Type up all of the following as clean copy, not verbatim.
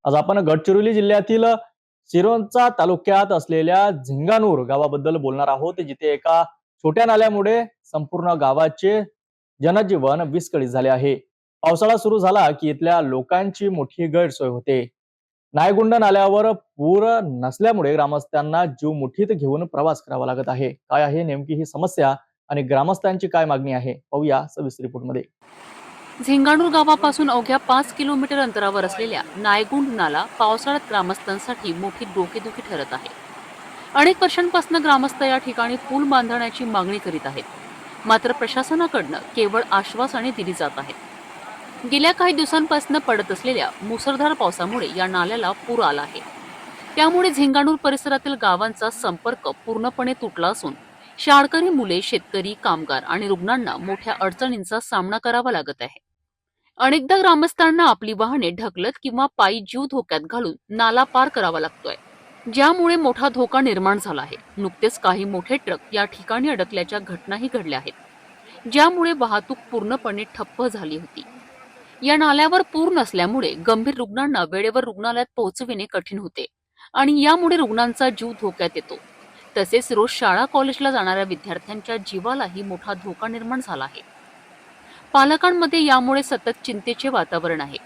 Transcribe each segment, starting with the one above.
आज आपण गडचिरोली जिल्ह्यातील सिरोंचा तालुक्यात असलेल्या झिंगानूर गावाबद्दल बोलणार आहोत, जिथे एका छोट्या नाल्यामुळे संपूर्ण गावाचे जनजीवन विस्कळीत झाले आहे। पावसाळा सुरू झाला की इथल्या लोकांची मोठी गैरसोय होते। नायगुंड नाल्यावर पूर नसल्यामुळे ग्रामस्थांना जीव मुठीत घेऊन प्रवास करावा लागत आहे। काय आहे नेमकी ही समस्या आणि ग्रामस्थांची काय मागणी आहे, पाहूया सविस्तर रिपोर्टमध्ये। झिंगानूर गावापासून अवघ्या 5 किलोमीटर अंतरावर असलेल्या नायगुंड नाला पावसाळ्यात ग्रामस्थांसाठी मोठी डोकेदुखी ठरत आहे। अनेक वर्षांपासून ग्रामस्थ या ठिकाणी पूल बांधण्याची मागणी करीत आहेत, मात्र प्रशासनाकडून केवळ आश्वासने दिली जात आहेत। गेल्या काही दिवसांपासून पडत असलेल्या मुसळधार पावसामुळे या नाल्याला पूर आला आहे। त्यामुळे झिंगानूर परिसरातील गावांचा संपर्क पूर्णपणे तुटला असून शाळकरी मुले, शेतकरी, कामगार आणि रुग्णांना मोठ्या अडचणींचा सामना करावा लागत आहे। अनेकदा ग्रामस्थांना आपली वाहने ढकलत किंवा पायी जीव धोक्यात घालून नाला पार करावा लागतोय, ज्यामुळे मोठा धोका निर्माण झाला आहे। नुकतेच काही मोठे ट्रक या ठिकाणी अडकल्याच्या घटनाही घडल्या आहेत, ज्यामुळे वाहतूक पूर्णपणे ठप्प झाली होती। या नाल्यावर पूर नसल्यामुळे गंभीर रुग्णांना वेळेवर रुग्णालयात पोहोचविणे कठीण होते आणि यामुळे रुग्णांचा जीव धोक्यात येतो। तसेच रोज शाळा कॉलेजला जाणाऱ्या विद्यार्थ्यांच्या जीवालाही मोठा धोका निर्माण झाला आहे। पालकांमध्ये यामुळे सतत चिंतेचे वातावरण आहे।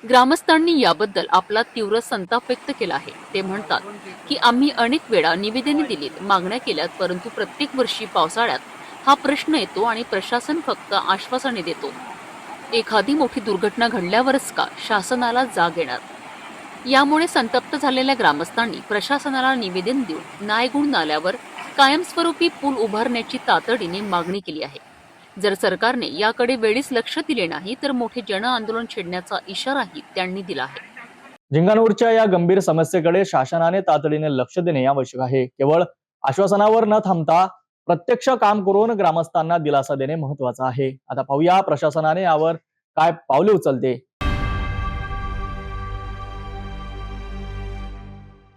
ग्रामस्थांनी याबद्दल आपला तीव्र संताप व्यक्त केला आहे। ते म्हणतात की आम्ही अनेक वेळा निवेदने दिलीत, मागण्या केल्यात, परंतु प्रत्येक वर्षी पावसाळ्यात हा प्रश्न येतो आणि प्रशासन फक्त आश्वासने देतो। एखादी मोठी दुर्घटना घडल्यावरच का शासनाला जाग येणार? यामुळे संतप्त झालेल्या ग्रामस्थांनी प्रशासनाला निवेदन देऊन नायगुंड नाल्यावर कायमस्वरूपी पूल उभारण्याची तातडीने मागणी केली आहे। जर सरकारने याकडे वेळीच लक्ष दिले नाही तर मोठे जन आंदोलन छेडण्याचा इशाराही त्यांनी दिला आहे। झिंगानूरच्या या गंभीर समस्येकडे शासनाने तातडीने लक्ष देणे आवश्यक आहे। केवळ आश्वासनावर न थांबता प्रत्यक्ष काम करून ग्रामस्थांना दिलासा देणे महत्त्वाचे आहे। आता पाहूया प्रशासनाने यावर काय पावले उचलते।